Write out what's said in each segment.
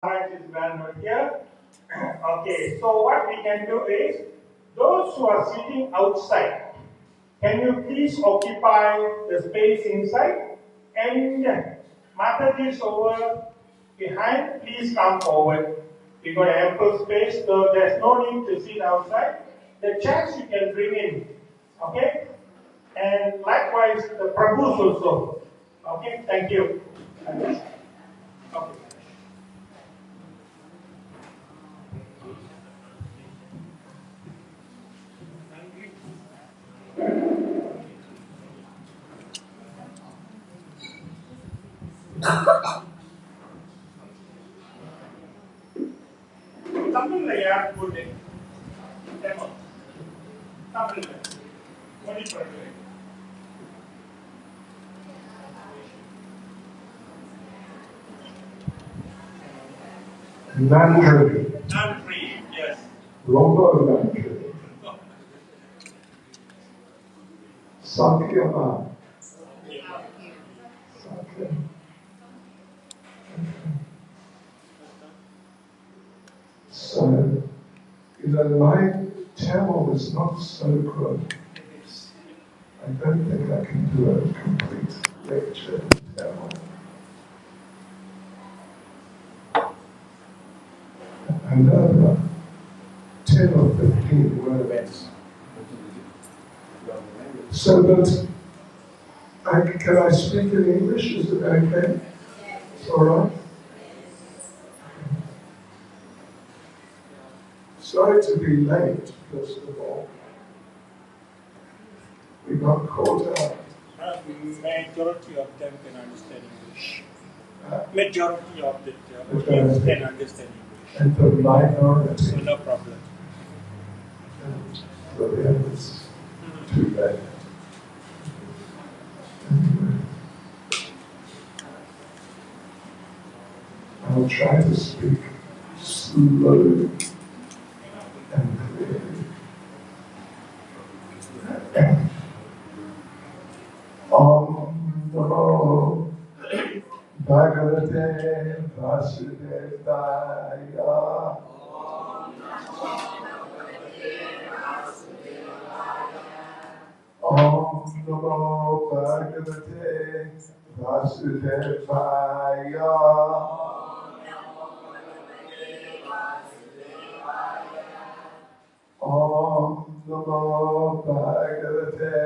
Right is well known here. Okay, so what we can do is, those who are sitting outside, can you please occupy the space inside? And Mataji's over behind, please come forward. We got ample space, so there's no need to sit outside. The chairs you can bring in, okay? And likewise, the Prabhus also. Okay, thank you. Okay. Something like that would be demo. Something like that. What is it? Non-free. Non-free, yes. Longer non-free. Sakyama. Sakya. So, my Tamil is not so good. I don't think I can do a complete lecture in Tamil. I know about 10 or 15 words. So, but can I speak in English? Is it okay? It's all right? Sorry to be late, first of all. We got caught up. Majority of them can understand English. Majority of the audience can understand English. And the minority. So no problem. For them, it's too bad. Anyway, I'll try to speak slowly and clearly. Om Namo Bhagavate Vasudevaya. Om Namo Bhagavate Vasudevaya. Om Namo Bhagavate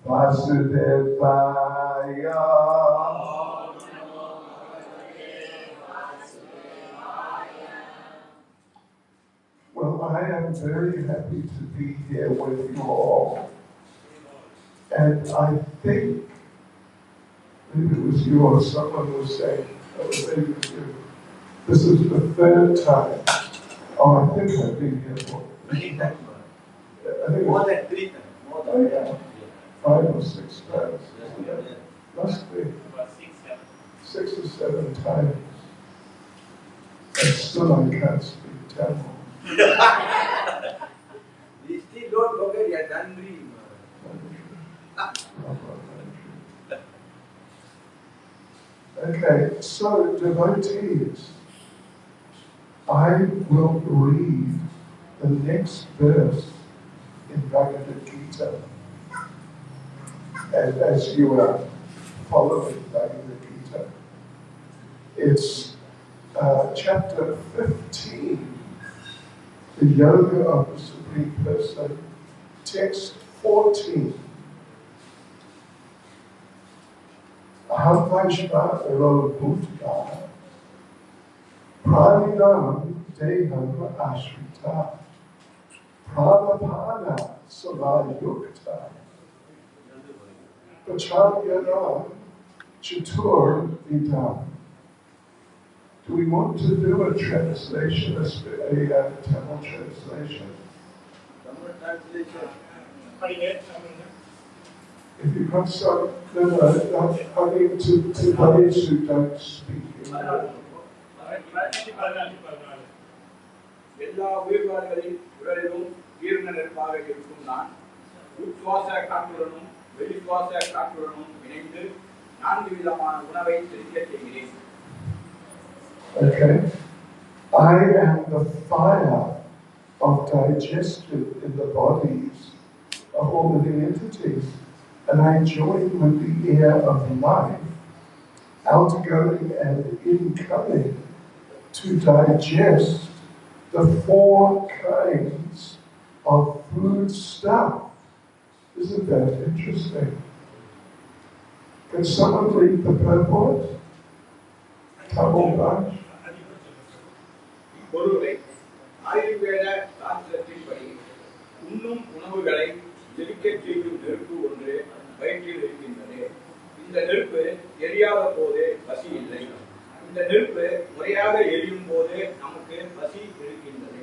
Vasudevaya. Well, I am very happy to be here with you all. And I think, maybe it was you or someone was saying, maybe it was you, this is the third time. Oh, I think I've been here for many times. I think More than 3 times. More than 5 or 6 times. Yeah. Must be 6 or 7 times. And still I can't speak Tamil. We still don't forget your country. Okay, so devotees, I will read the next verse in Bhagavad Gita. And as you are following Bhagavad Gita, it's chapter 15, the Yoga of the Supreme Person, text 14. Aham Vaishva Ero Bhutva Praninam Deham Ashrita Pranapana Samayukta Pacharyana Chatur Vidam. Do we want to do a translation, a Tamil translation? Tamil translation. If you've got some, I mean to those who don't speak English. எல்லா உயிர்வாழ்களின் உடலிலும் உயிரின நெருப்பாக இருக்கும் நான் உட்சுவாச காற்றுடனும் வெளிசுவாச காற்றுடனும் இணைந்து 4 விதமான உணவை செரிக்க செய்கிறேன். Okay? I am the fire of digestion in the bodies of all living entities. And I join with the air of life, outgoing and incoming, to digest the 4 kinds of food stuff. Isn't that interesting? Can someone read the purport? Tamil Bhash? பொருளை ஆயுர்வேத சாஸ்திரத்தின்படி உண்ணும் உணவுகளை ஜெலிக்கச் செய்யும் நெருப்பு ஒன்று வயிற்றில் இருக்கின்றது. இந்த நெருப்பு எரியாத போது பசி இல்லை. இந்த நெருப்பு முறையாக எரியும் போது நமக்கு பசி இருக்கின்றது.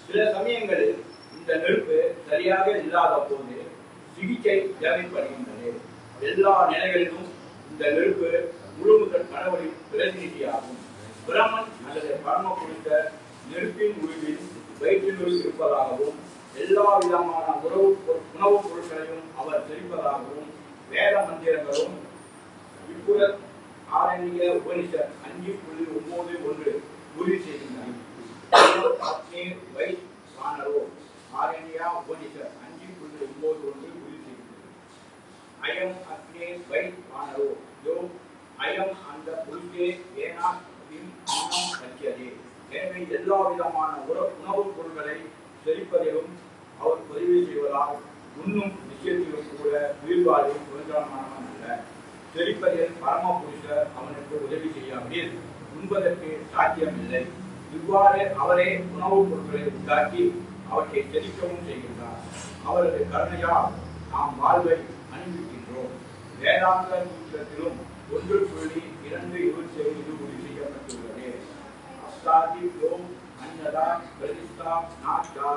சில சமயங்களில் இந்த நெருப்பு சரியாக இல்லாத போது சிகிச்சை தேவைப்படுகின்றது. எல்லா நிலைகளிலும் இந்த நெருப்பு முழுமுதல் கடவுளின் பிரதிநிதியாகும். பிரம்மன் அல்லது பரம புருஷர் நெருப்பின் உருவில் வயிற்றினுள் இருப்பதாகவும் எல்லா விதமான உணவுப் பொருட்களையும் அவர் செரிப்பதாகவும் வேத மந்திரங்களும் விப்புர ஆரண்ய உபனிஷத் 5.9 உறுதி செய்கின்றன. ஆரண்யா உபனிஷத் 5.9 உறுதி செய்கின்றது. அயம் அக்னே வை வானரோ யோ அயம் அந்த புருஷே ஏனா அன்னம் பற்றியதே. எனவே எல்லா விதமான உணவுப் பொருட்களை செரிப்பதிலும் அவர் பதிவு செய்வதால் உண்ணும் விஷயத்திலும் கூட உயிர்வாழ்வு சுதந்திரமானவன் அல்ல. செரிப்பதில் பரம புருஷர் அவனுக்கு உதவி செய்யாமல் உண்பதற்கு சாத்தியம் இல்லை. இவ்வாறு அவரே உணவுப் பொருட்களை உண்டாக்கி அவற்றை செரிக்கவும் செய்கின்றார். அவரது கருணையால் நாம் வாழ்வை அனுபவிக்கின்றோம். வேதாந்த சூத்திரத்திலும் 1.2 இது உறுதி செய்யப்பட்டுள்ளது. அஸ்தாதி லோம் அன்னதா பிரதிஷ்டா நாட்டா.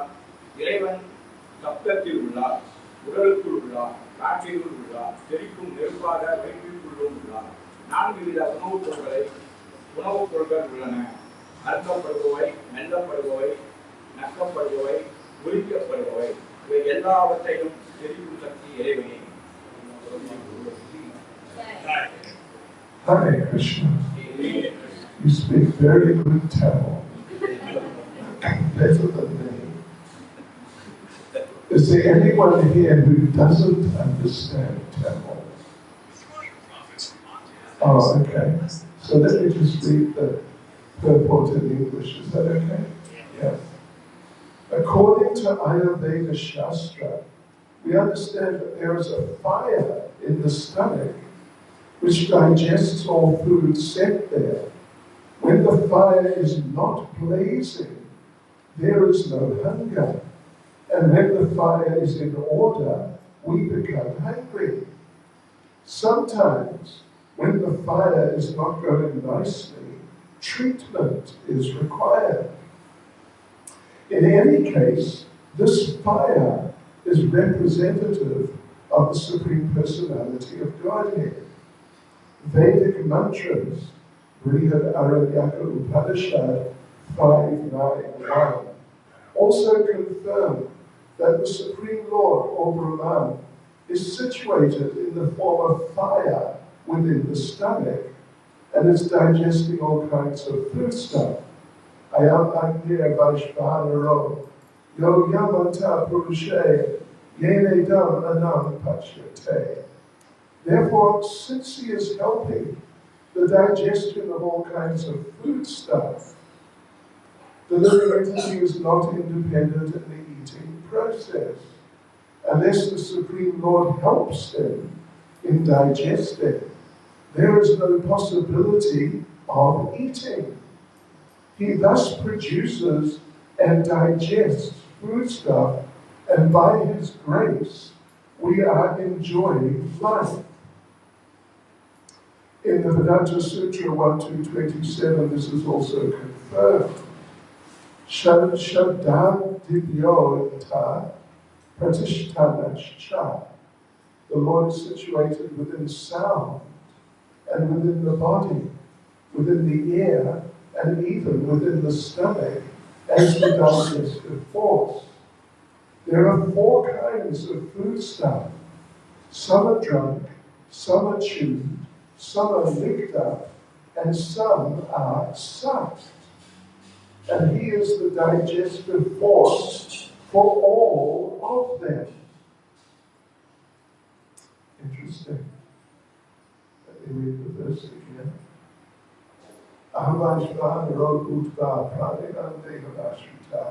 இறைவன் சப்தத்தில் உள்ளார், உடலுக்குள் உள்ளார், காற்றினுள் உள்ளார், செரிக்கும் நெருப்பாக வயிற்றுக்குள்ளும் உள்ளார். 4 வித உணவுப் பொருட்கள் உள்ளன. அறுக்கப்படுபவை, மெல்லப்படுபவை, நக்கப்படுபவை, உரிக்கப்படுபவை. இவை எல்லாவற்றையும் செரிக்கும் சக்தி இறைவனே. Hare Krishna. You speak very good Tamil. Better than me. Is there anyone here who doesn't understand Tamil? Oh, okay. So let me just read the purport in English. Is that okay? Yeah. According to Ayurveda Shastra, we understand that there is a fire in the stomach which digests all food set there. When the fire is not blazing, there is no hunger. And when the fire is in order, we become hungry. Sometimes, when the fire is not going nicely, treatment is required. In any case, this fire is representative of the Supreme Personality of Godhead. Vedic mantras, Brihad Aranyaka Upanishad 5.9.1, also confirm that the Supreme Lord, or Brahman, is situated in the form of fire within the stomach and is digesting all kinds of foodstuff. Ayam Agniya Vaishvanaro, Yo Yamanta Purushe, Yene Dam Anam Pachyate. Therefore, since he is helping the digestion of all kinds of foodstuff, the living entity is not independent in the eating process. Unless the Supreme Lord helps him in digesting, there is no possibility of eating. He thus produces and digests foodstuff, and by his grace, we are enjoying life. In the Vedanta Sutra 1.2.27, this is also confirmed. Shabdam Divyota Pratishthanascha. The Lord is situated within sound and within the body, within the ear, and even within the stomach as the digestive force. There are 4 kinds of foodstuff. Some are drunk, some are chewed, some are licked up, and some are sat. And he is the digestive force for all of them. Interesting. Let me read the verse again. Ahvajvana Rodutva Pranidandegavashita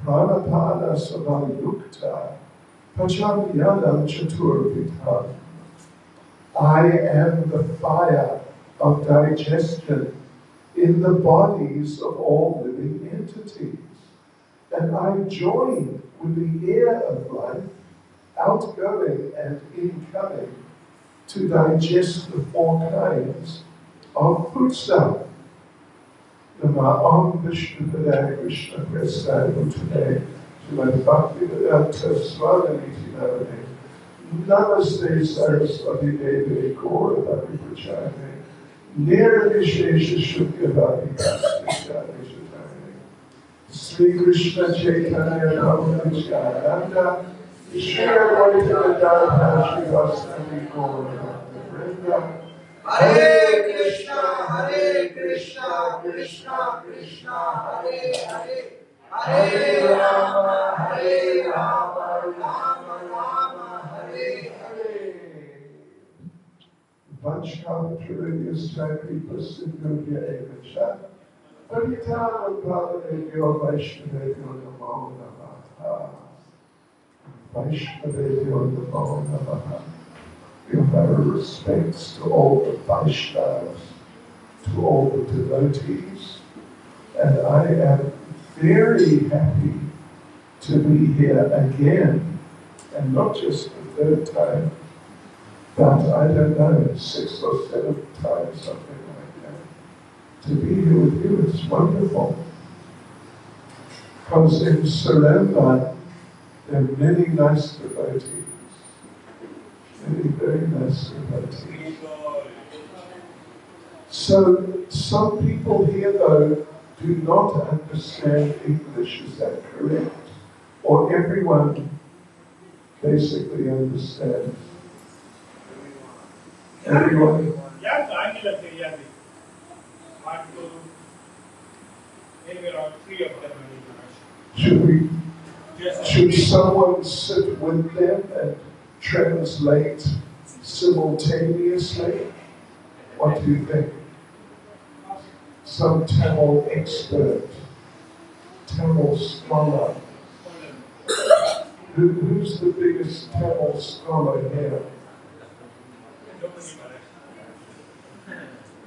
Pranapana Savalyukta Pachamyanam Chaturvitam. I am the fire of digestion in the bodies of all living entities. And I join with the air of life, outgoing and incoming, to digest the four kinds of foodstuff. Nama Om Vishnu Padaya Krishna Prasthaya Bhutane Shrimad Bhaktivedanta Swaminiti Navane Namaste Saraswati Devi Gaura Bhakti Prachane Nirvishesha Shukya Bhakti Prasthaya Sri Krishna Chaitanya Namaste Shri Advaita Gadadhara Shri Vasani Gaura Bhakti Vrinda Hare Krishna, Krishna Krishna, Hare Hare, Hare Rama, Rama Rama, Hare Hare. Vanshkavatrivya Sakripa Sindhya Evacha, Paritana Bhavanebhyo Vaishnavebhyo Namo Namaha. Vaishnavebhyo Namo Namaha. Give our respects to all the Vaishnavas, to all the devotees, and I am very happy to be here again, and not just the third time, but I don't know, 6 or 7 times, something like that. To be here with you is wonderful. Because in Seremban, there are many nice devotees. Many very nice devotees. So, some people here, though, do not understand English. Is that correct? Or everyone basically understands? Everyone? Yes, English, yes. 1, 2, maybe around 3 of them are English. Should someone sit with them and translate simultaneously? What do you think? Some Tamil expert, Tamil scholar. Who's the biggest Tamil scholar here?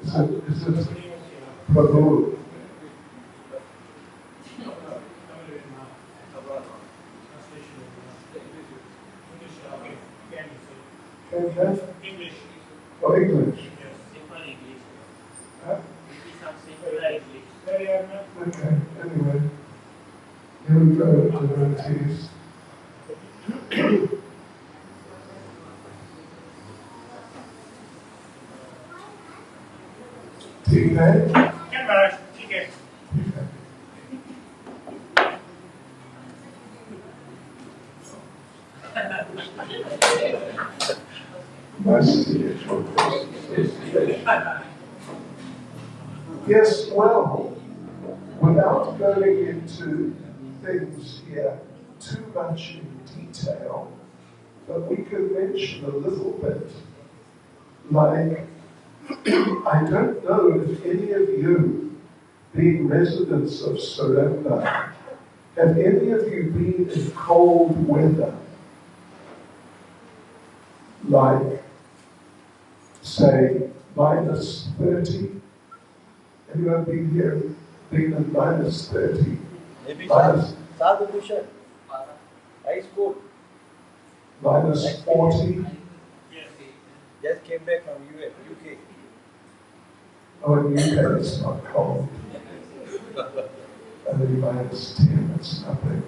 Is it Prabhu? Okay. English. Oh, English. Yes. Simple English. Huh? Simple English. Okay, anyway. Here we go, devotees. ठीक है? Can Maharaj, ठीक है. Nice to meet you. Yes, well, without going into things here too much in detail, but we could mention a little bit, like, I don't know if any of you, being residents of Seremban, have any of you been in cold weather? Like, say, minus 30? Anyone been here, been in minus 30? Maybe Minus, Sadhu Bhushan. Ice cold. minus 40? Yes. Just came back from UK. Oh, in UK it's not cold. Only minus 10, it's nothing.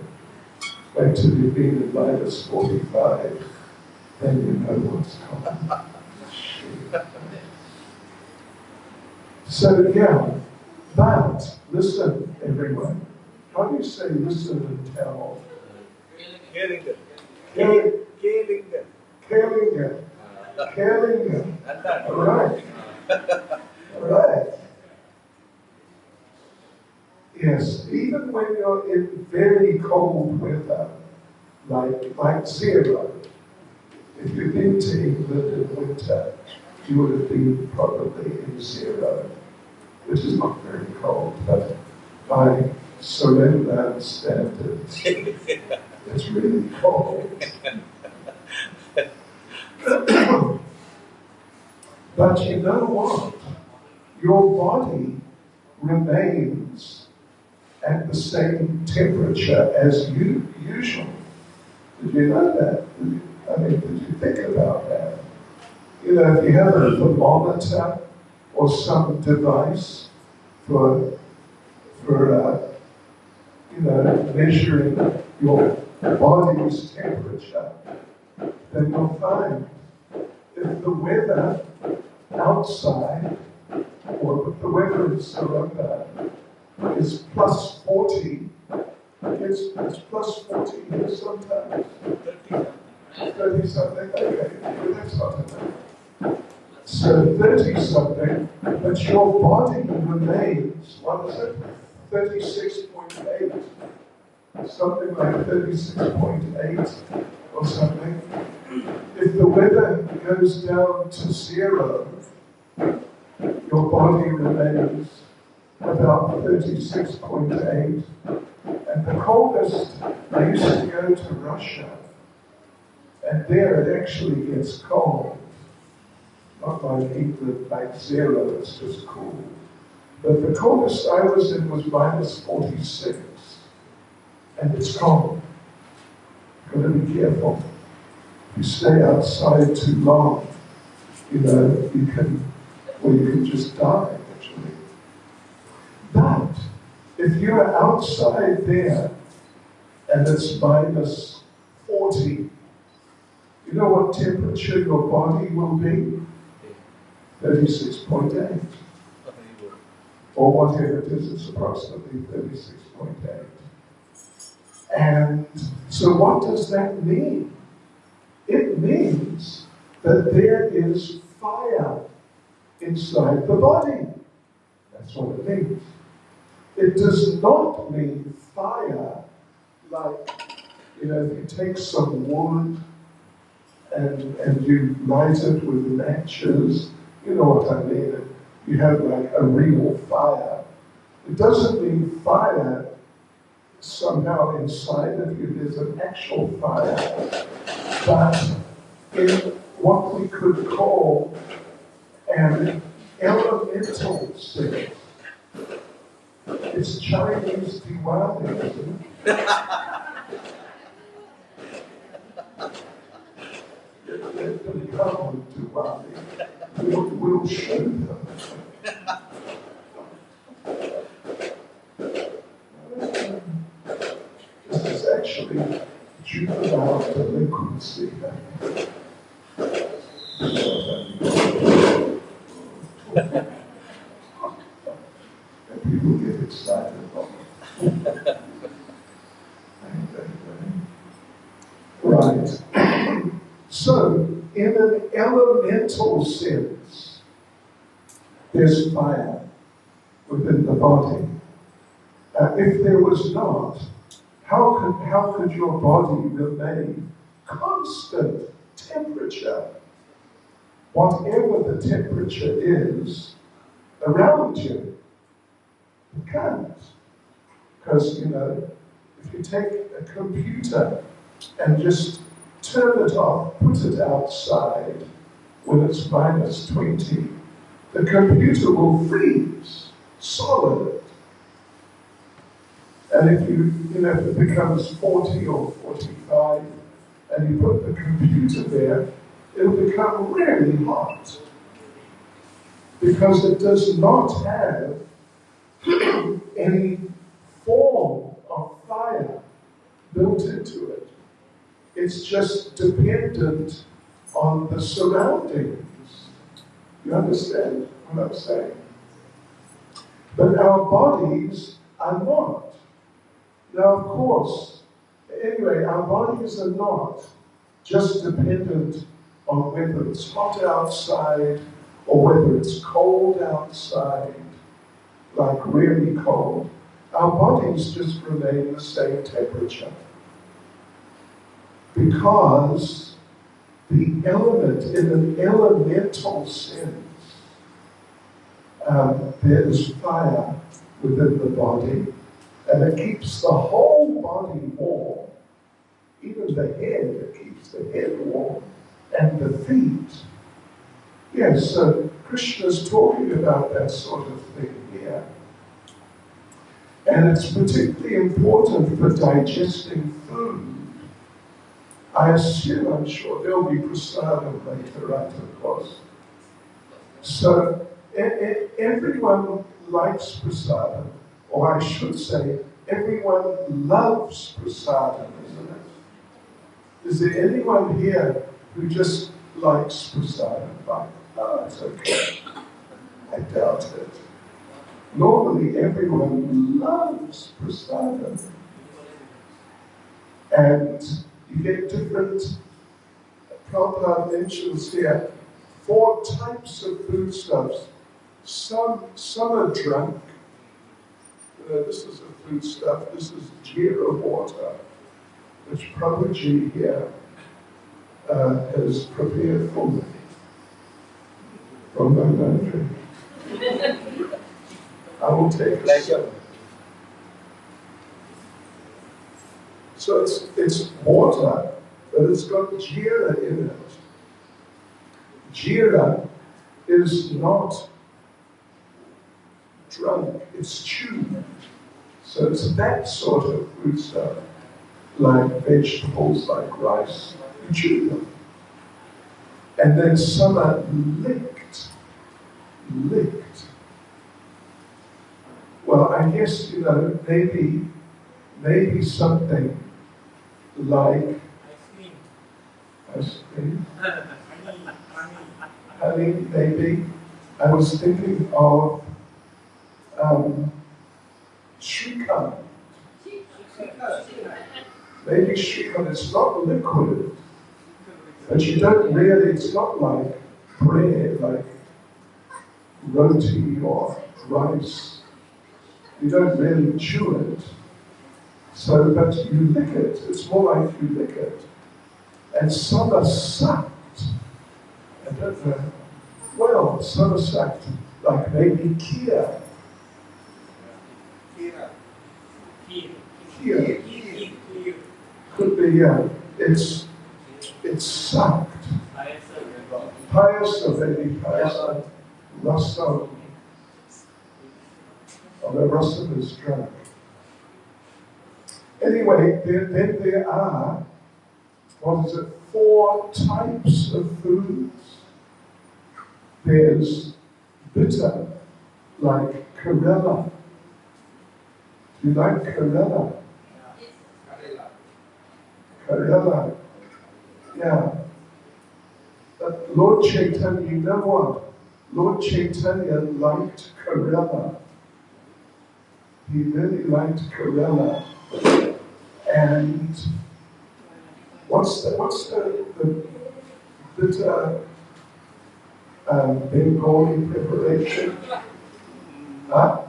Wait till you've been in minus 45, then you know what's coming. So yeah, but listen, everyone. How do you say listen and tell? Kellinger. Kellinger. Kellinger. Kellinger. Kellinger. And that. All right. Right. Yes, even when you're in very cold weather, like zero, if you've been to England in winter, you would have been probably in zero, which is not very cold, but by Seremban standards, it's really cold. But you know what? Your body remains at the same temperature as usual. Did you know that? Did you think about that? You know, if you have a thermometer or some device for measuring your body's temperature, then you'll find if the weather outside, or if the weather in Seremban is plus 40, it's plus 40 here sometimes. 30 something, okay, well, that's not enough. So 30 something, but your body remains, what is it? 36.8. Something like 36.8 or something. If the weather goes down to zero, your body remains about 36.8. And the coldest, I used to go to Russia, and there it actually gets cold. Not like England, like zero, it's just cool. But the coldest I was in was minus 46. And it's cold. You've got to be careful. If you stay outside too long, you can just die, actually. But if you're outside there and it's minus 40, you know what temperature your body will be? 36.8. Or whatever it is, it's approximately 36.8. And so what does that mean? It means that there is fire inside the body. That's what it means. It does not mean fire like, if you take some wood and you light it with matches, you know what I mean. You have like a real fire. It doesn't mean fire somehow inside of you. There's an actual fire. But in what we could call an elemental sense, it's Chinese Diwali, isn't it? Let them come with Diwali. We'll show them. This is actually juvenile delinquency. And people get excited about it. Right. So, in an elemental sense, there's fire within the body. If there was not, how could your body remain constant temperature, whatever the temperature is around you? It can't. Because, if you take a computer and just turn it off, put it outside when it's minus 20, the computer will freeze solid. And if if it becomes 40 or 45, and you put the computer there, it'll become really hot. Because it does not have any form of fire built into it. It's just dependent on the surroundings. You understand what I'm saying? But our bodies are not. Now, of course, anyway, our bodies are not just dependent on whether it's hot outside or whether it's cold outside, like really cold, our bodies just remain the same temperature. Because the element, in an elemental sense, there is fire within the body, and it keeps the whole body warm. Even the head, it keeps the head warm, and the feet. Yes, so Krishna's talking about that sort of thing here. And it's particularly important for digesting food. I'm sure there'll be prasadam later, right, of course. So everyone likes prasadam, or I should say, everyone loves prasadam, isn't it? Is there anyone here who just likes prasadam? Like, oh, it's okay. I doubt it. Normally, everyone loves prasadam. And you get different, Prabhupada mentions here, 4 types of foodstuffs. Some are drunk. This is a foodstuff. This is jira water, which Prabhuji here has prepared for me from my laundry. I will take it. So it's water, but it's got jira in it. Jira is not drunk, it's chewed. So it's that sort of food stuff, like vegetables, like rice, you chew them. And then some are licked. Well, I guess, maybe something like ice cream, honey, maybe. I was thinking of Shrikant. Maybe Shrikant, it's not liquid, but you don't really, it's not like bread, like roti or rice. You don't really chew it. So, but you lick it. It's more like you lick it. And some are sucked. I don't know. Well, some are sucked, like maybe Kia. Could be, yeah. It's sucked. Payasa, maybe payasa. Rasam. Although rasam is drunk. Anyway, then there are, 4 types of foods. There's bitter, like Karela. Do you like Karela? Karela. Yeah. But Lord Chaitanya, you know what? Lord Chaitanya liked Karela. He really liked Karela. And what's the bitter Bengali preparation? Huh?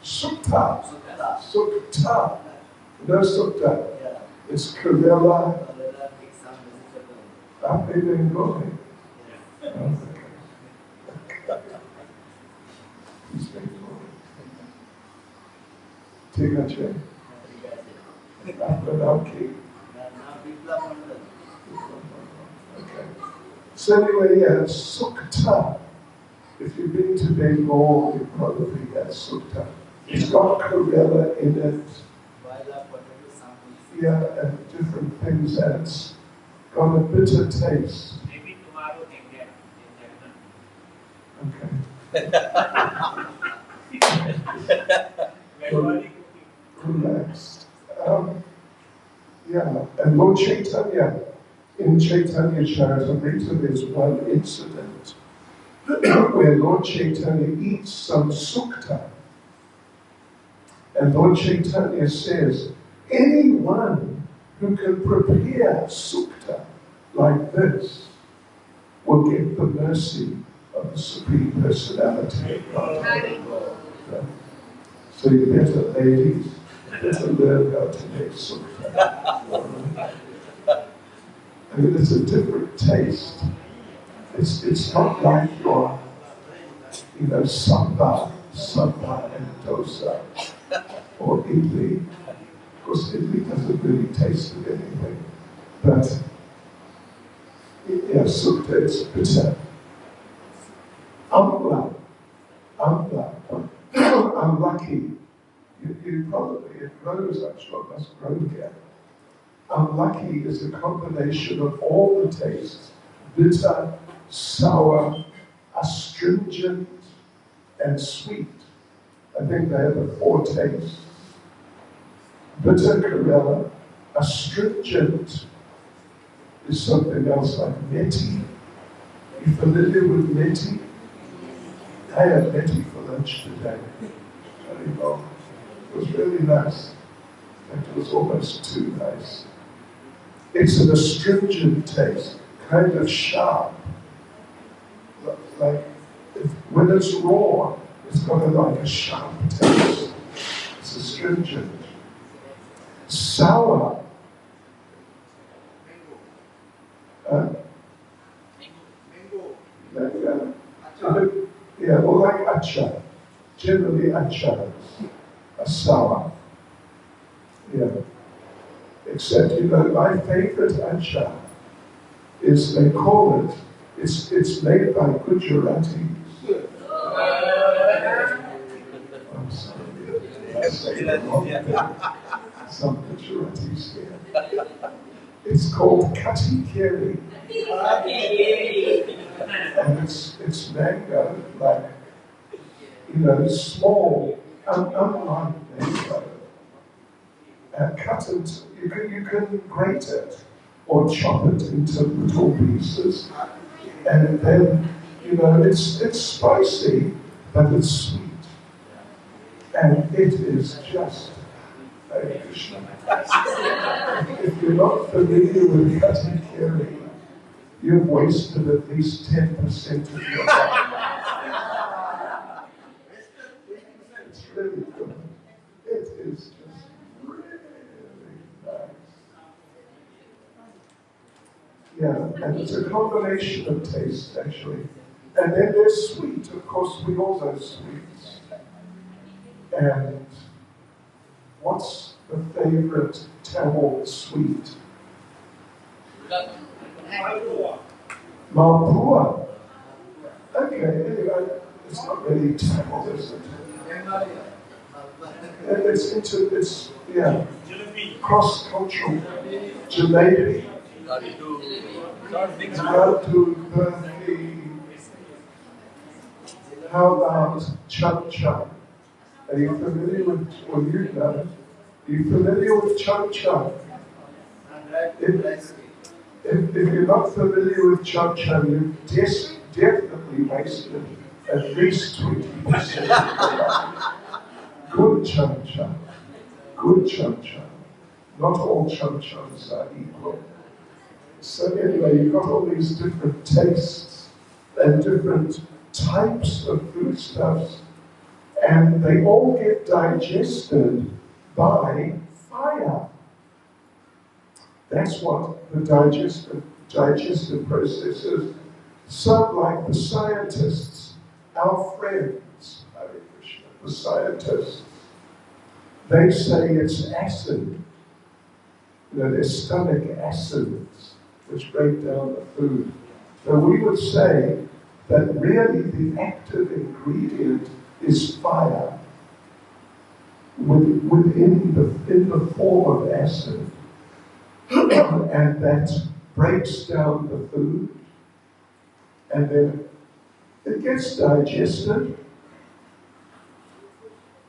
Sukta. No sukta. It's Karela. Are they Bengali? He's Bengali. ठीक है okay. So anyway, yeah, sukta. If you've been to Bengal, you probably had sukta. It's got Karela in it. Yeah, and different things, and it's got a bitter taste. Maybe tomorrow in Okay. Relaxed. Yeah, and Lord Chaitanya, in Chaitanya Charitamrita, there's one incident where Lord Chaitanya eats some sukta. And Lord Chaitanya says, anyone who can prepare sukta like this will get the mercy of the Supreme Personality of God. So you better, ladies, better learn how to make sukha. I mean, it's a different taste. It's not like your, sambar and dosa, or idli. Of course, idli doesn't really taste of anything. But, sukha is bitter. Amla. I'm lucky. You probably, it grows, I'm sure it must grow here. Unlucky is a combination of all the tastes: bitter, sour, astringent, and sweet. I think they are the 4 tastes. Bitter Kerala, astringent is something else like meti. You familiar with meti? I had meti for lunch today. Very well. It was really nice. In fact, it was almost too nice. It's an astringent taste, kind of sharp. Like, when it's raw, it's got a sharp taste. It's astringent. Sour. Mango. Yeah, or like achar. Generally achars are sour. Yeah. Except, my favorite achar is, they call it, it's made by Gujaratis. I'm sorry. Some Gujaratis here. It's called kati keri. And it's mango, like, small, unlike mango. Cut it, you can grate it or chop it into little pieces, and then it's spicy, but it's sweet, and it is just Hare Krishna. If you're not familiar with kati keri, you've wasted at least 10% of your life. It's really good. It is just yeah, and it's a combination of tastes, actually. And then there's sweet. Of course, we all know sweets. And what's the favorite Tamil sweet? Malpua. Okay, anyway, it's not really Tamil, is it? And it's cross-cultural. Jalebi. Laddu, burfi. How about chum chum? Are you familiar with, or are you familiar with chum chum? If you're not familiar with chum chum, you've definitely wasted at least 20% of your life. Good chum chum. Good chum chum. Not all chum chums are equal. So anyway, you've got all these different tastes and different types of foodstuffs, and they all get digested by fire. That's what the digestive process is. So like the scientists, our friends, Hare Krishna, the scientists, they say it's acid. Their stomach acids, which break down the food. So we would say that really the active ingredient is fire in the form of acid, and that breaks down the food, and then it gets digested,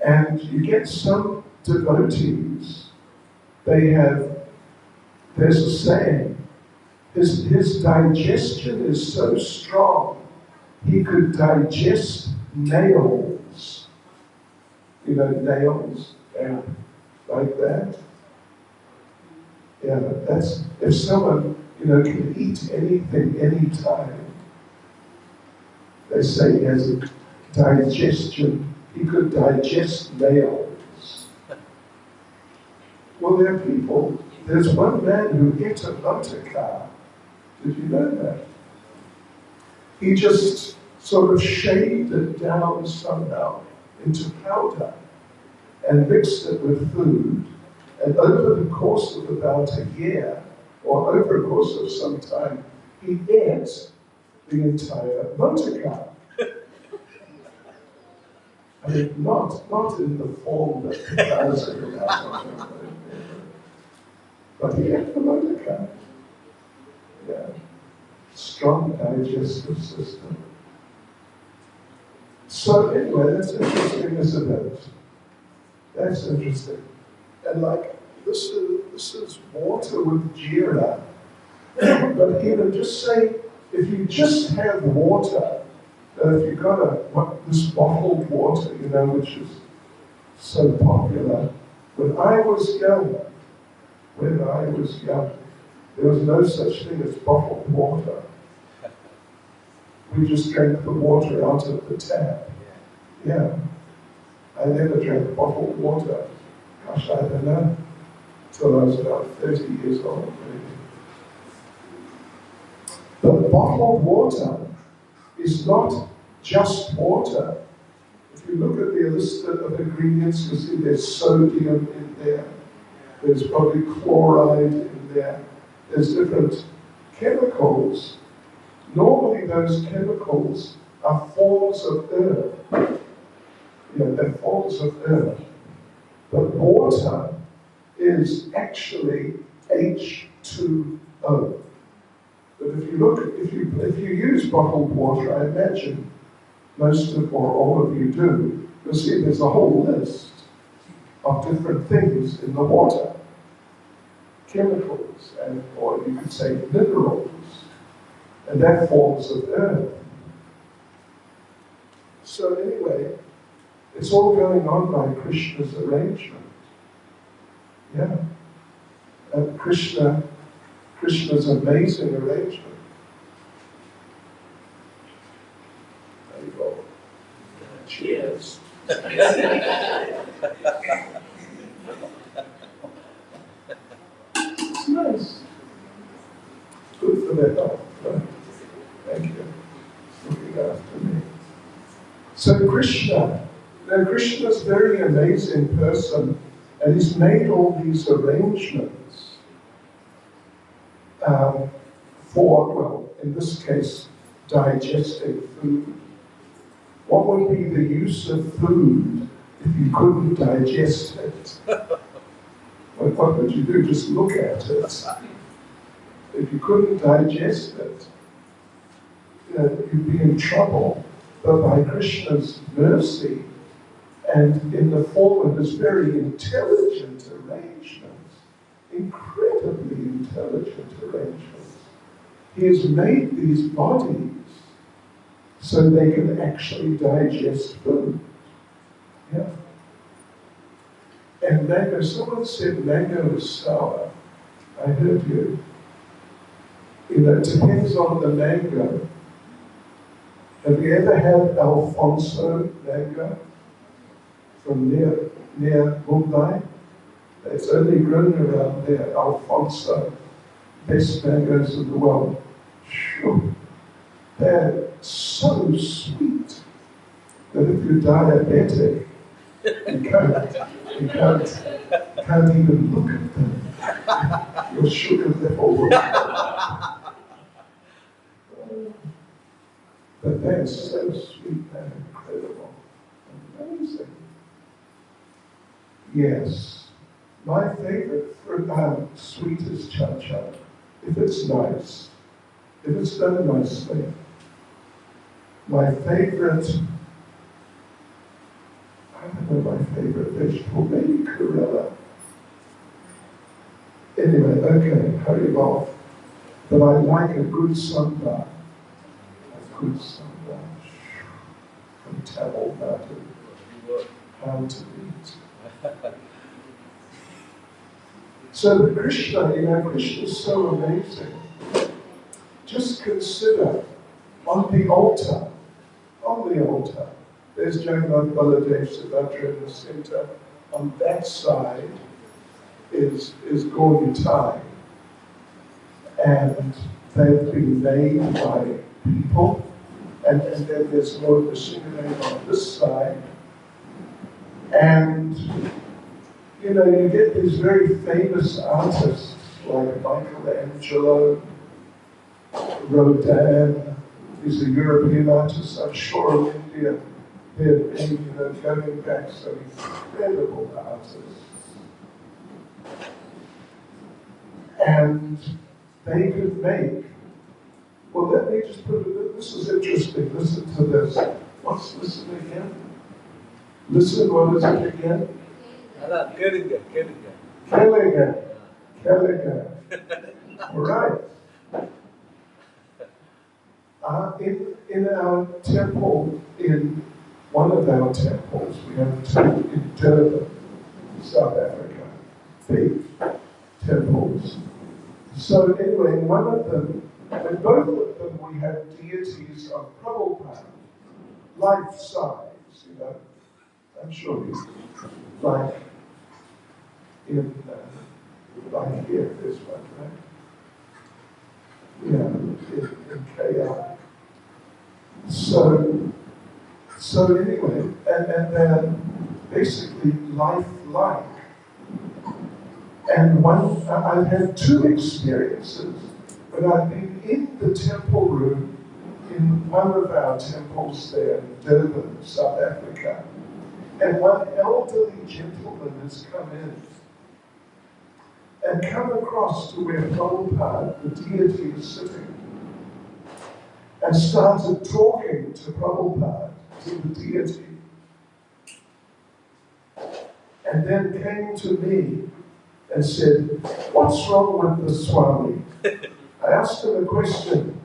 and you get some devotees, there's a saying, his digestion is so strong, he could digest nails. Nails, and like that. Yeah, that's, if someone, can eat anything, anytime, They say he has a digestion, he could digest nails. Well, there are people, there's one man who ate a motor car. Did you know that? He just sort of shaved it down somehow into powder and mixed it with food. And over the course of about a year, or over a course of some time, he ate the entire motor car. I mean, not in the form that the cars are about, but he ate the motor car. Yeah. Strong digestive system. So anyway, that's interesting, isn't it? That's interesting. And like, this is water with jeera. But even just say, if you just have water, if you've got this bottled water, you know, which is so popular. When I was young, there was no such thing as bottled water. We just drank the water out of the tap. Yeah. I never drank bottled water. Gosh, I don't know. Till I was about 30 years old, maybe. But bottled water is not just water. If you look at the list of ingredients, you'll see there's sodium in there. There's probably chloride in there. There's different chemicals. Normally those chemicals are forms of earth. They're forms of earth. But water is actually H2O. But if you use bottled water, I imagine most of or all of you do, you'll see there's a whole list of different things in the water. Chemicals, or you could say minerals, and they're forms of earth. So anyway, it's all going on by Krishna's arrangement. Yeah. And Krishna's amazing arrangement. There you go. Cheers. It's nice. Good for their health, right? Thank you. Looking after me. So Krishna's a very amazing person, and he's made all these arrangements for, well, in this case, digesting food. What would be the use of food if you couldn't digest it? What would you do? Just look at it. If you couldn't digest it, you'd be in trouble. But by Krishna's mercy, and in the form of his very intelligent arrangements, incredibly intelligent arrangements, he has made these bodies so they can actually digest food. Yeah. And mango, someone said mango is sour. I heard you. It depends on the mango. Have you ever had Alfonso mango from near Mumbai? It's only grown around there, Alfonso. Best mangoes in the world. Sure. They're so sweet that if you're diabetic, you can't even look at them. Your sugar level will. But they're so sweet, they're incredible, amazing. Yes, my favorite sweet is cha-cha, if it's nice, if it's done nicely. My favorite, I don't know my favorite vegetable, maybe Corella. Anyway, okay, hurry off. But I like a good sambar. Good sambar. From Tamil Nadu. How to eat. So Krishna, Krishna is so amazing. Just consider, on the altar, the altar. There's Jagannath Baladev Subhadra in the center. On that side is Gauri Thai. And they've been made by people. And then there's Lord Vishnudev on this side. And, you know, you get these very famous artists like Michelangelo, Rodin. These are European artists. I'm sure in India they're, you know, going back some incredible artists. And they could make, well, let me just put it, this is interesting, listen to this. What's listen again? Listen, what is it again? Kelliger. All right. In our temple, in one of our temples, we have a temple in Durban, South Africa, big temples. So anyway, in one of them, in both of them, we have deities of Prabhupada, life size, you know. I'm sure you like like here, this one, right? Yeah, in KL. So anyway, and they're basically lifelike. And I've had two experiences when I've been in the temple room in one of our temples there in Durban, South Africa. And one elderly gentleman has come in and come across to where Prabhupada, the deity, is sitting, and started talking to Prabhupada, to the deity. And then came to me and said, "What's wrong with the Swami?" I asked him a question.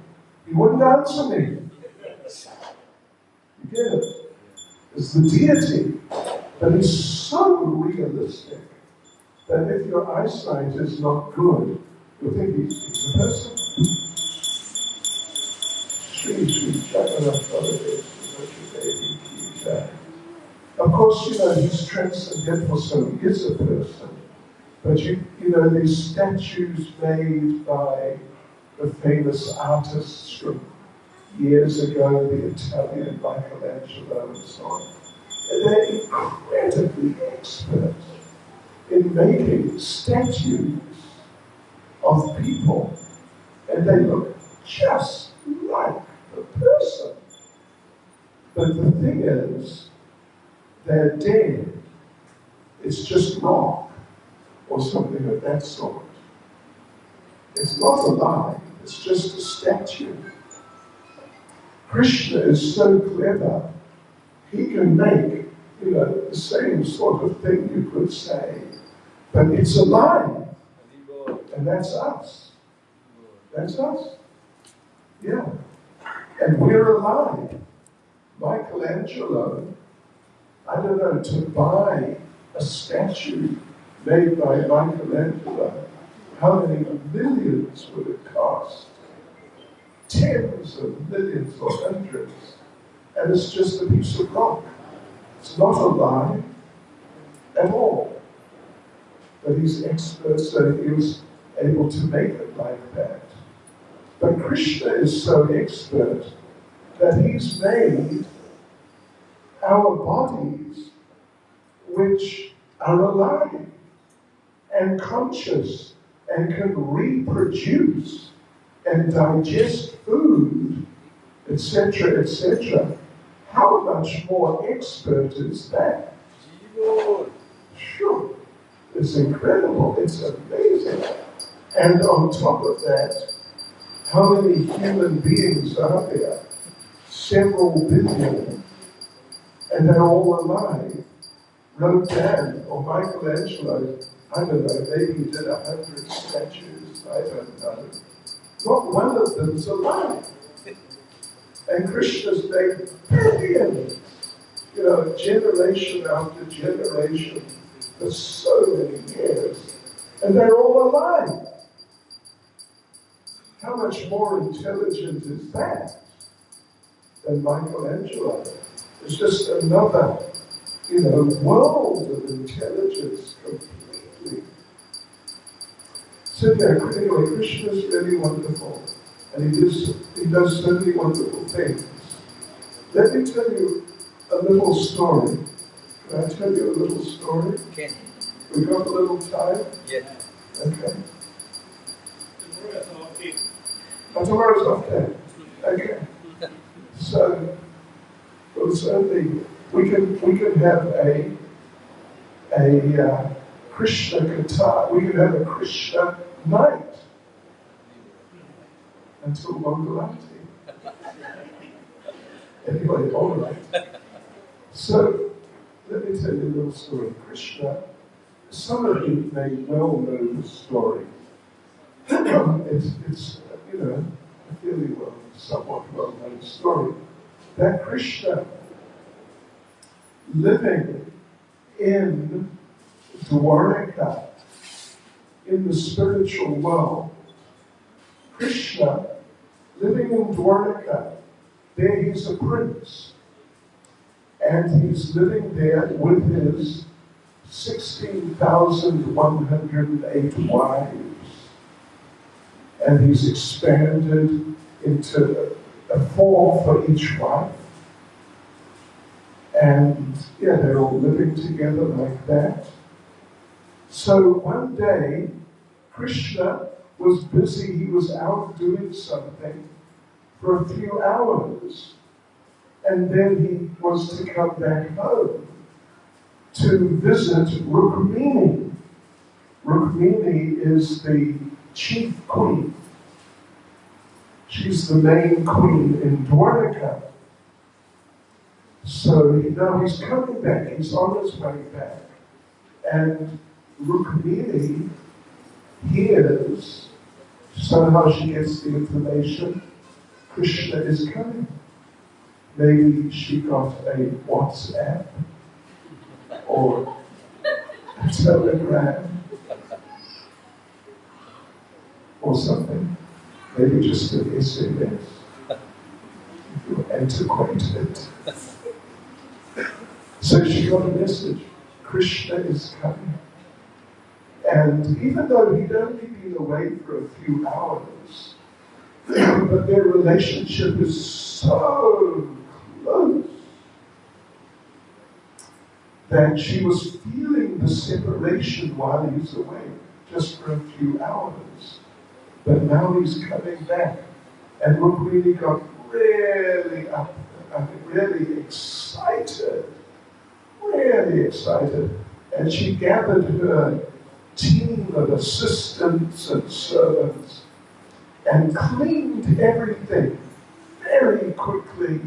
He wouldn't answer me. You get it? It's the deity, but he's so realistic that if your eyesight is not good, you'll think he's a person. Of course, you know, he's transcendental, so he is a person. But you know, these statues made by the famous artists from years ago, the Italian Michelangelo and so on, they're incredibly expert in making statues of people, and they look just like the person. But the thing is, they're dead. It's just rock or something of that sort. It's not alive, it's just a statue. Krishna is so clever, he can make, you know, the same sort of thing you could say, but it's alive. And that's us. That's us. Yeah. And we're alive. Michelangelo, I don't know, to buy a statue made by Michelangelo, how many millions would it cost? Tens of millions or hundreds. And it's just a piece of rock. It's not alive at all. But he's expert, so he was able to make it like that. But Krishna is so expert that he's made our bodies, which are alive and conscious and can reproduce and digest food, etc., etc. How much more expert is that? Sure. It's incredible. It's amazing. And on top of that, how many human beings are there? Several billion. And they're all alive. Rodin or Michelangelo, I don't know, maybe he did 100 statues, I don't know. Not one of them's alive. And Krishna's made billions, you know, generation after generation, for so many years. And they're all alive. How much more intelligent is that? than Michelangelo. It's just another, world of intelligence completely. So yeah, anyway, Krishna is really wonderful, and he does so many wonderful things. Let me tell you a little story. Can I tell you a little story? Okay. We got a little time? Yeah. Okay. Tomorrow's off day. Okay. So, well, certainly we can have a Krishna Katha. We can have a Krishna night until Mangalarti. Anyway, all right. So, let me tell you a little story. Krishna, some of you may well know the story. It's a fairly somewhat well-known story. That Krishna, living in Dwarka, in the spiritual world, Krishna, living in Dwarka, there he's a prince. And he's living there with his 16,108 wives. And he's expanded into a 4 for each wife. And yeah, they're all living together like that. So one day, Krishna was busy. He was out doing something for a few hours. And then he was to come back home to visit Rukmini. Rukmini is the chief queen. She's the main queen in Dwarka. So now he's coming back. He's on his way back. And Rukmini hears, somehow she gets the information, Krishna is coming. Maybe she got a WhatsApp or a telegram or something. Maybe just an SMS. You're antiquated. So she got a message. Krishna is coming. And even though he'd only been away for a few hours, but their relationship is so close that she was feeling the separation while he's away, just for a few hours. But now he's coming back. And Rukmini got really really excited. Really excited. And she gathered her team of assistants and servants and cleaned everything very quickly.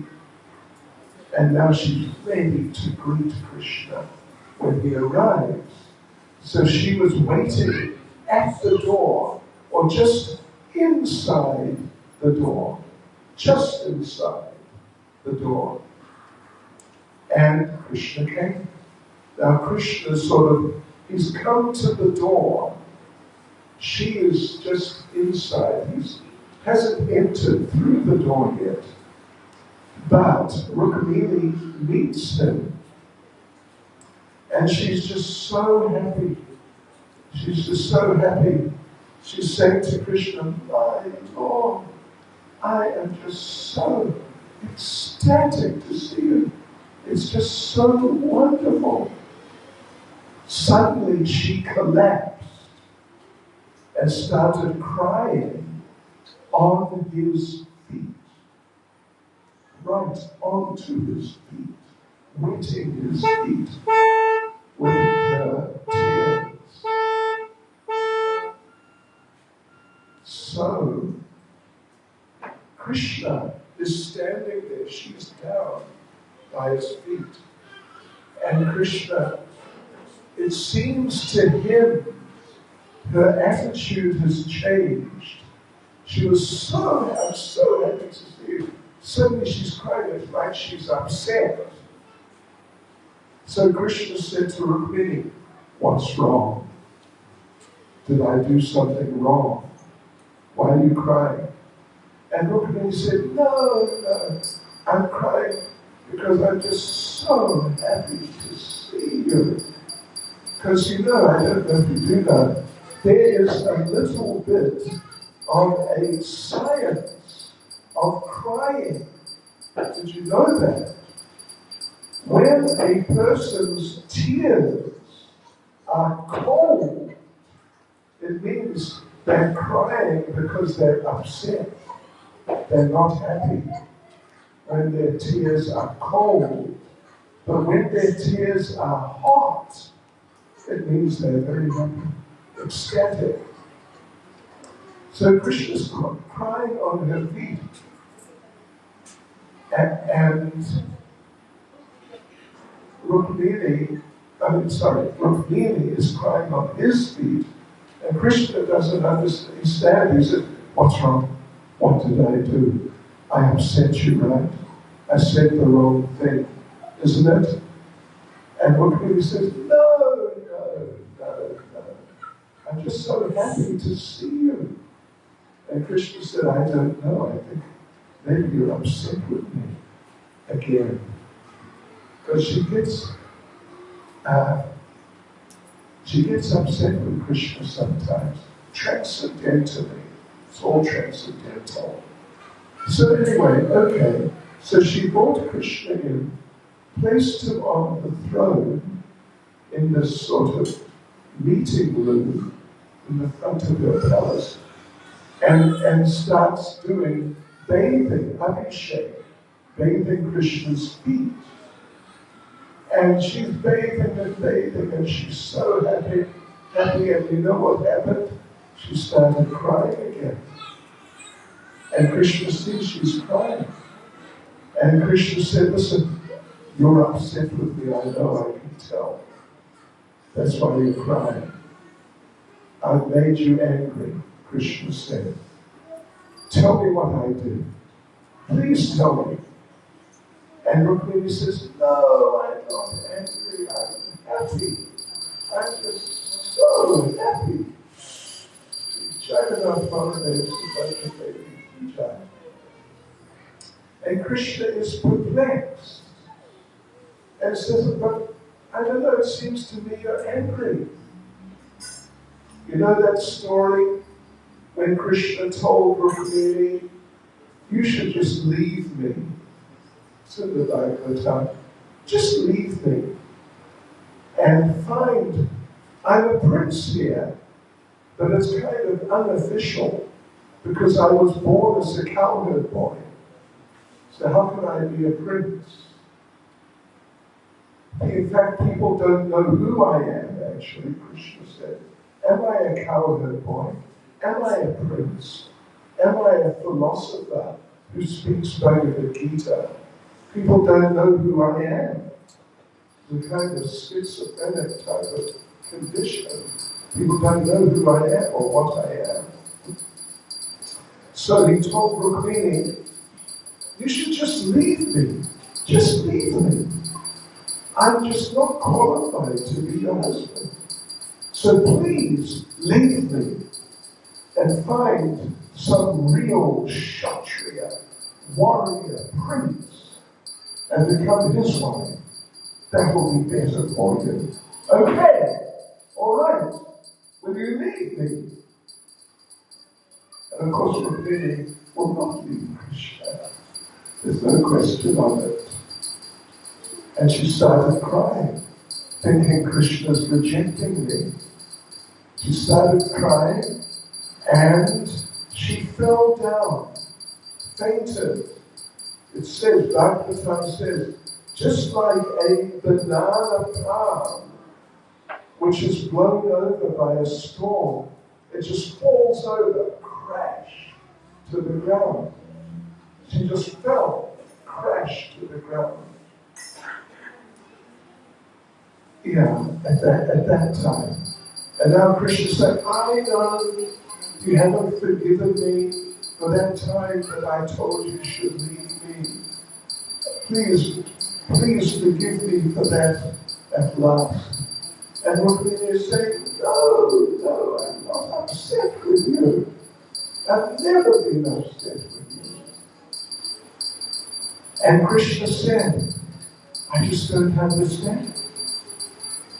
And now she's ready to greet Krishna when he arrives. So she was waiting at the door, or just inside the door, just inside the door. And Krishna came. Now Krishna he's come to the door. She is just inside. He hasn't entered through the door yet. But Rukmini meets him. And she's just so happy. She's just so happy. She's saying to Krishna, my Lord, I am just so ecstatic to see you. It's just so wonderful. Suddenly she collapsed and started crying on his feet. Right onto his feet, wetting his feet with her tears. So, Krishna is standing there, she's down by his feet. And Krishna, it seems to him, her attitude has changed. She was I'm so happy to see you. Suddenly she's crying, it's like she's upset. So Krishna said to Rukmini, what's wrong? Did I do something wrong? Why are you crying? And Rukmini said, no, I'm crying because I'm just so happy to see you. Because you know, I don't know if you do know, there is a little bit of a science of crying. Did you know that? When a person's tears are cold, it means they're crying because they're upset. They're not happy. When their tears are cold. But when their tears are hot, it means they're very happy, ecstatic. So Krishna's crying on her feet. And Rukmini is crying on his feet. And Krishna doesn't understand. He said, what's wrong? What did I do? I upset you, right? I said the wrong thing, isn't it? And Rukmini says, no. I'm just so happy to see you. And Krishna said, I don't know. I think maybe you're upset with me again. Because she gets upset with Krishna sometimes, transcendentally. It's all transcendental. So anyway, okay. So she brought Krishna in, placed him on the throne in this sort of meeting room in the front of her palace, and starts doing bathing, Abhishek, bathing Krishna's feet. And she's bathing, and she's so happy, and you know what happened? She started crying again. And Krishna sees she's crying. And Krishna said, listen, you're upset with me, I know, I can tell. That's why you're crying. I've made you angry, Krishna said. Tell me what I did. Please tell me. And Rukmini says, no, I'm not angry, I'm happy. I'm just so happy. Jagannath Baladev Subhadra Devi Puja. And Krishna is perplexed. And says, but I don't know, it seems to me you're angry. You know that story when Krishna told Rukmini, you should just leave me. It's in the Bhagavatam. Just leave me and find, I'm a prince here, but it's kind of unofficial because I was born as a cowherd boy. So how can I be a prince? In fact, people don't know who I am, actually, Krishna said. Am I a cowherd boy? Am I a prince? Am I a philosopher who speaks Bhagavad Gita? People don't know who I am. The kind of schizophrenic type of condition. People don't know who I am or what I am. So he told Rukmini, you should just leave me. Just leave me. I'm just not qualified to be your husband. So please leave me and find some real Kshatriya, warrior, prince, and become his wife. That will be better for you. Okay, all right. Will you leave me? And of course, Rukmini will not leave Krishna. There's no question of it. And she started crying, thinking Krishna's rejecting me. She started crying, and she fell down, fainted. It says, Bhagavatam says, just like a banana palm, which is blown over by a storm, it just falls over, crash to the ground. She just fell, crashed to the ground. Yeah, at that time. And now Krishna said, I know you haven't forgiven me for that time that I told you should leave me. Please forgive me for that at last. And Rukmini is saying, no, I'm not upset with you. I've never been upset with you. And Krishna said, I just don't understand.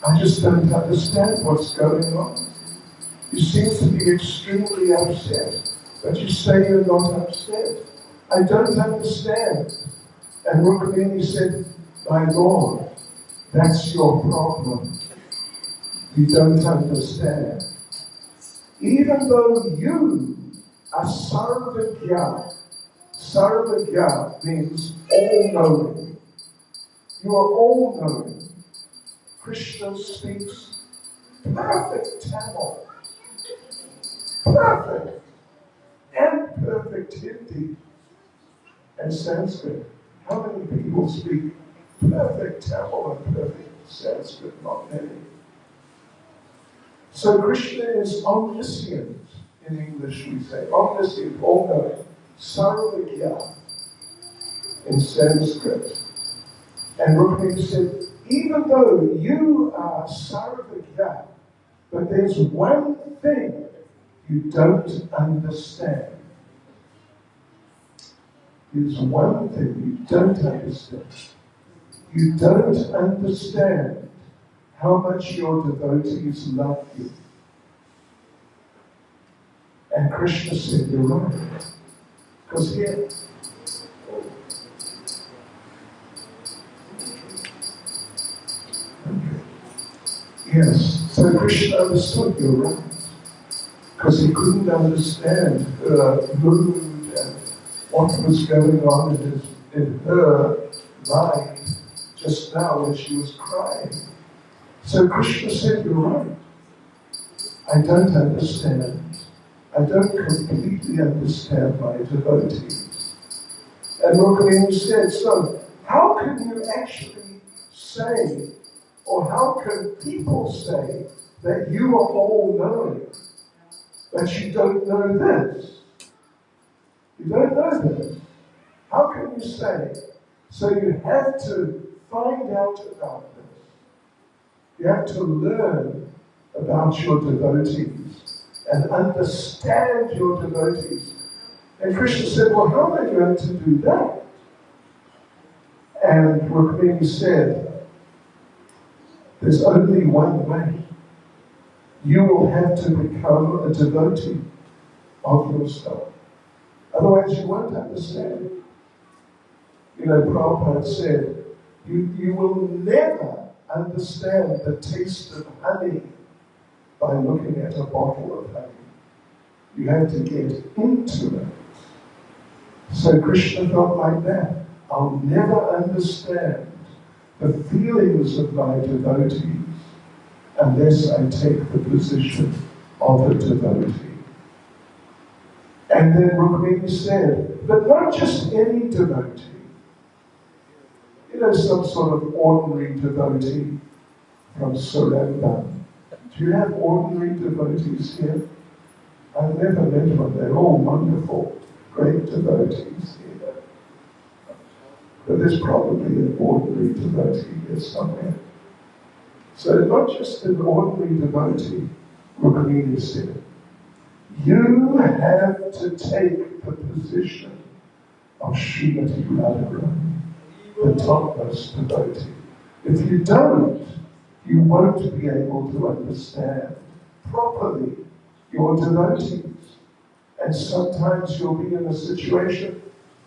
I just don't understand what's going on. You seem to be extremely upset, but you say you're not upset. I don't understand. And Rukmini said, my Lord, that's your problem. You don't understand. Even though you are Sarvagya, Sarvagya means all-knowing. You are all-knowing. Krishna speaks perfect Tamil. Perfect. And perfect Hindi and Sanskrit. How many people speak perfect Tamil and perfect Sanskrit? Not many. So Krishna is omniscient. In English we say omniscient, all-knowing. Sarvagya in Sanskrit. And Rukmini said, even though you are Sarvagya, but there's one thing you don't understand. There's one thing you don't understand. You don't understand how much your devotees love you. And Krishna said, you're right. Because here, yes, so Krishna understood, you're right. Because he couldn't understand her mood and what was going on in her mind just now when she was crying. So Krishna said, you're right. I don't understand. I don't completely understand my devotees. And Rukmini said, so how can you actually say, or how can people say that you are all-knowing, but you don't know this? You don't know this. How can you say? So you have to find out about this. You have to learn about your devotees and understand your devotees. And Krishna said, well, how am I going to do that? And Rukmini said, there's only one way. You will have to become a devotee of yourself. Otherwise you won't understand. You know, Prabhupada said, you will never understand the taste of honey by looking at a bottle of honey. You have to get into it. So Krishna felt like that. I'll never understand the feelings of my devotees unless I take the position of a devotee. And then Rukmini said, but not just any devotee. You know, some sort of ordinary devotee from Seremban. Do you have ordinary devotees here? I've never met one. They're all wonderful, great devotees here. But there's probably an ordinary devotee here somewhere. So not just an ordinary devotee, Rukmini said, you have to take the position of Srimati Radharani, the topmost devotee. If you don't, you won't be able to understand properly your devotees. And sometimes you'll be in a situation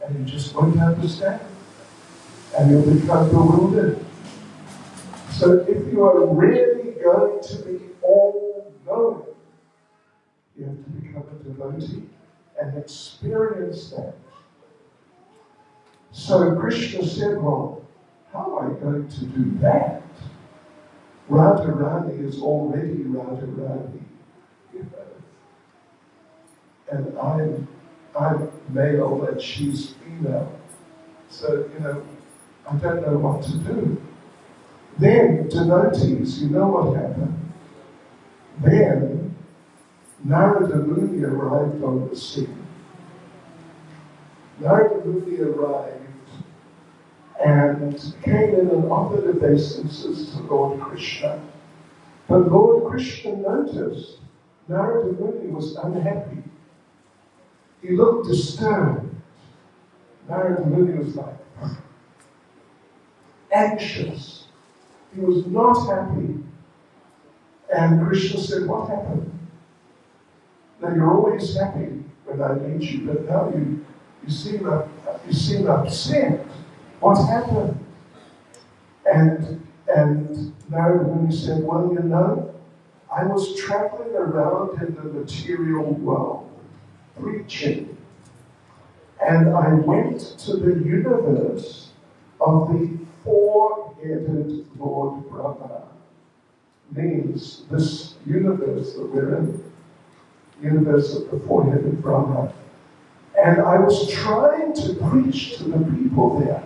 and you just won't understand. And you'll become bewildered. So if you are really going to be all-knowing, you have to become a devotee and experience that. So Krishna said, well, how am I going to do that? Radharani is already Radharani. You know. And I'm male and she's female. So, you know, I don't know what to do. Then, devotees, you know what happened? Then, Narada Muni arrived on the scene. Narada Muni arrived and came in and offered obeisances to Lord Krishna. But Lord Krishna noticed Narada Muni was unhappy. He looked disturbed. Narada Muni was like, anxious. He was not happy. And Krishna said, what happened? Now you're always happy when I meet you, but now you seem upset. What happened? And Narada Muni said, well, you know, I was traveling around in the material world, preaching, and I went to the universe of the four-headed Lord Brahma. Means this universe that we're in, universe of the four-headed Brahma. And I was trying to preach to the people there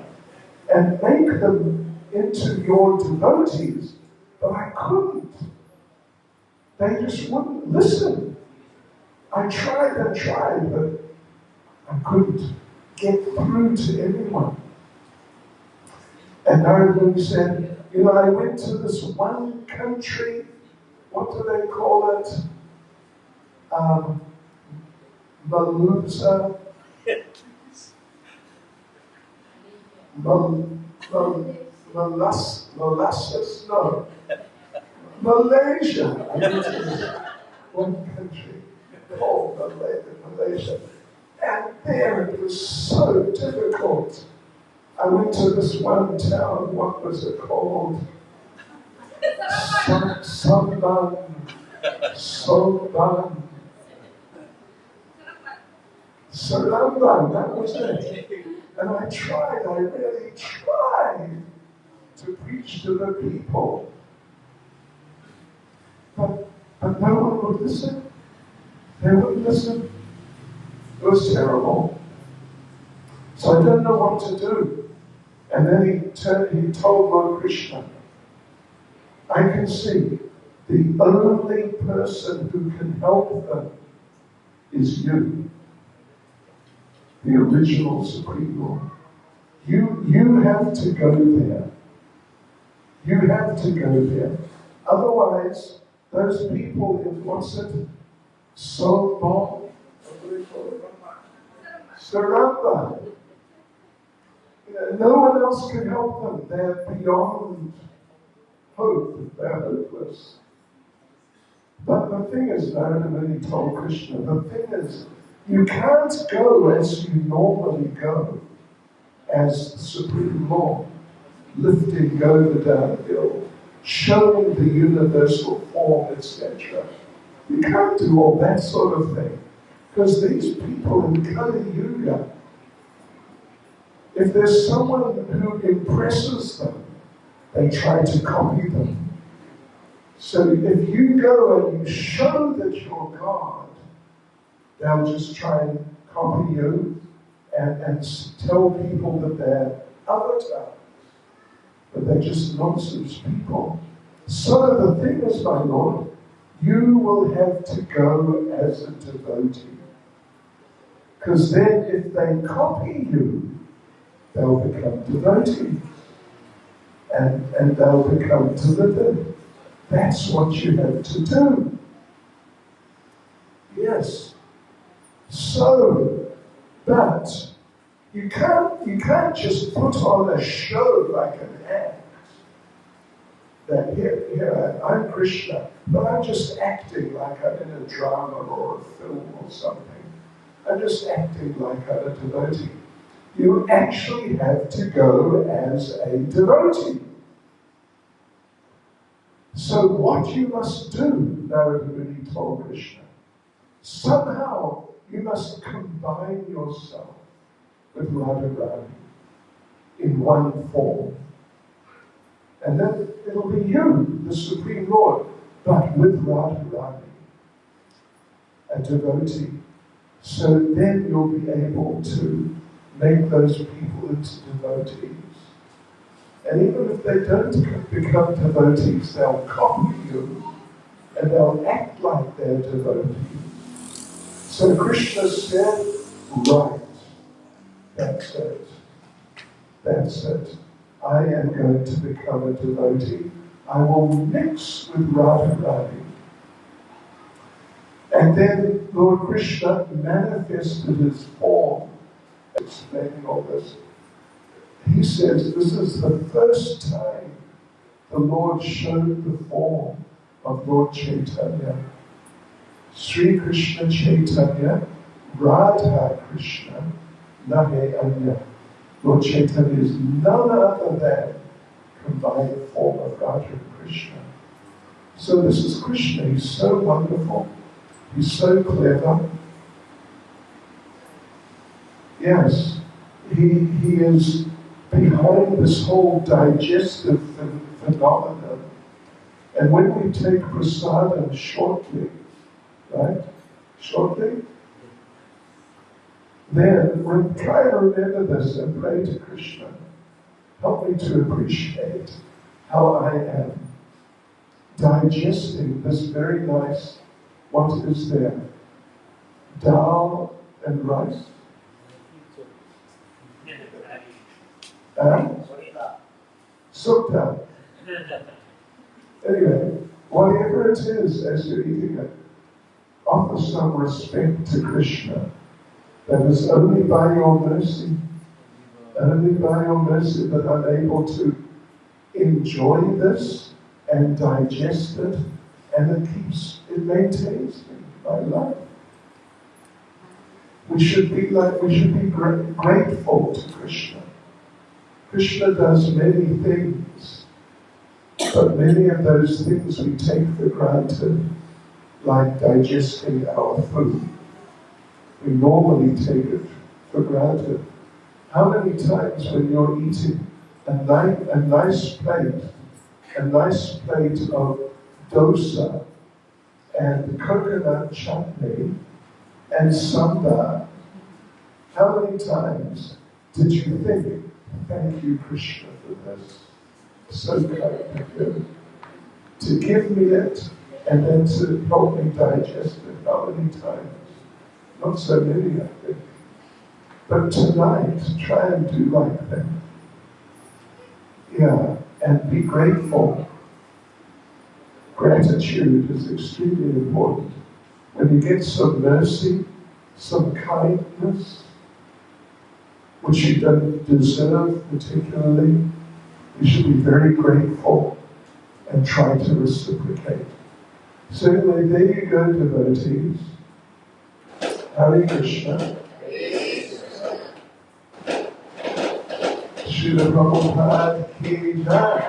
and make them into your devotees, but I couldn't. They just wouldn't listen. I tried and tried, but I couldn't get through to everyone. And Narada Muni said, you know, I went to this one country, what do they call it? Malaysia. Malaysia. I went to this one country called Malaysia. And there it was so difficult. I went to this one town, what was it called? Seremban, that was it. And I really tried to preach to the people. But no one would listen. They wouldn't listen. It was terrible. So I didn't know what to do. And then he told Lord Krishna, I can see the only person who can help them is you, the original Supreme Lord. You have to go there. You have to go there. Otherwise, those people in, what's it? Seremban? Seremban. No one else can help them. They're beyond hope. They're hopeless. But the thing is, Narada Muni told Krishna, the thing is, you can't go as you normally go, as the Supreme Lord, lifting over downhill, showing the universal form, etc. You can't do all that sort of thing. Because these people in Kali Yuga, if there's someone who impresses them, they try to copy them. So if you go and you show that you're God, they'll just try and copy you and tell people that they're avatars. But they're just nonsense people. So the thing is, my Lord, you will have to go as a devotee. Because then if they copy you, they'll become devotees. And they'll become delivered. That's what you have to do. Yes. So, but you can't just put on a show like an act. That here I'm Krishna, but I'm just acting like I'm in a drama or a film or something. I'm just acting like I'm a devotee. You actually have to go as a devotee. So what you must do, Narada Muni told Krishna, somehow you must combine yourself with Radharani in one form. And then it'll be you, the Supreme Lord, but with Radharani, a devotee. So then you'll be able to make those people into devotees. And even if they don't become devotees, they'll copy you and they'll act like they're devotees. So Krishna said, right, that's it. That's it. I am going to become a devotee. I will mix with Radharani. And then Lord Krishna manifested his form, explaining all this. he says this is the first time the Lord showed the form of Lord Chaitanya. Sri Krishna Chaitanya, Radha Krishna, Nahe Anya. Lord Chaitanya is none other than combined form of Radha and Krishna. So this is Krishna. He's so wonderful. He's so clever. Yes, he is behind this whole digestive phenomenon. And when we take prasadam shortly, right? Shortly, then try to remember this and pray to Krishna. Help me to appreciate how I am digesting this very nice, what is there? Dal and rice? Sukta. Anyway, whatever it is as you're eating it, offer some respect to Krishna. That is only by your mercy that I'm able to enjoy this and digest it, and it maintains me, my life. We should be grateful to Krishna. Krishna does many things, but many of those things we take for granted, like digesting our food. We normally take it for granted. How many times when you're eating a nice plate of dosa and coconut chutney and sambar, how many times did you think, thank you, Krishna, for this? So kind of you to give me it and then to help me digest it. How many times? Not so many, I think. But tonight, try and do like that. Yeah, and be grateful. Gratitude is extremely important. When you get some mercy, some kindness, which you don't deserve particularly, you should be very grateful and try to reciprocate. So anyway, there you go, devotees. Hare Krishna. Srila Prabhupada ki jai.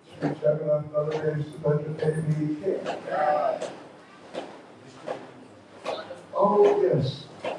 Sri Jagannath Baladev Subhadra Devi ki jai.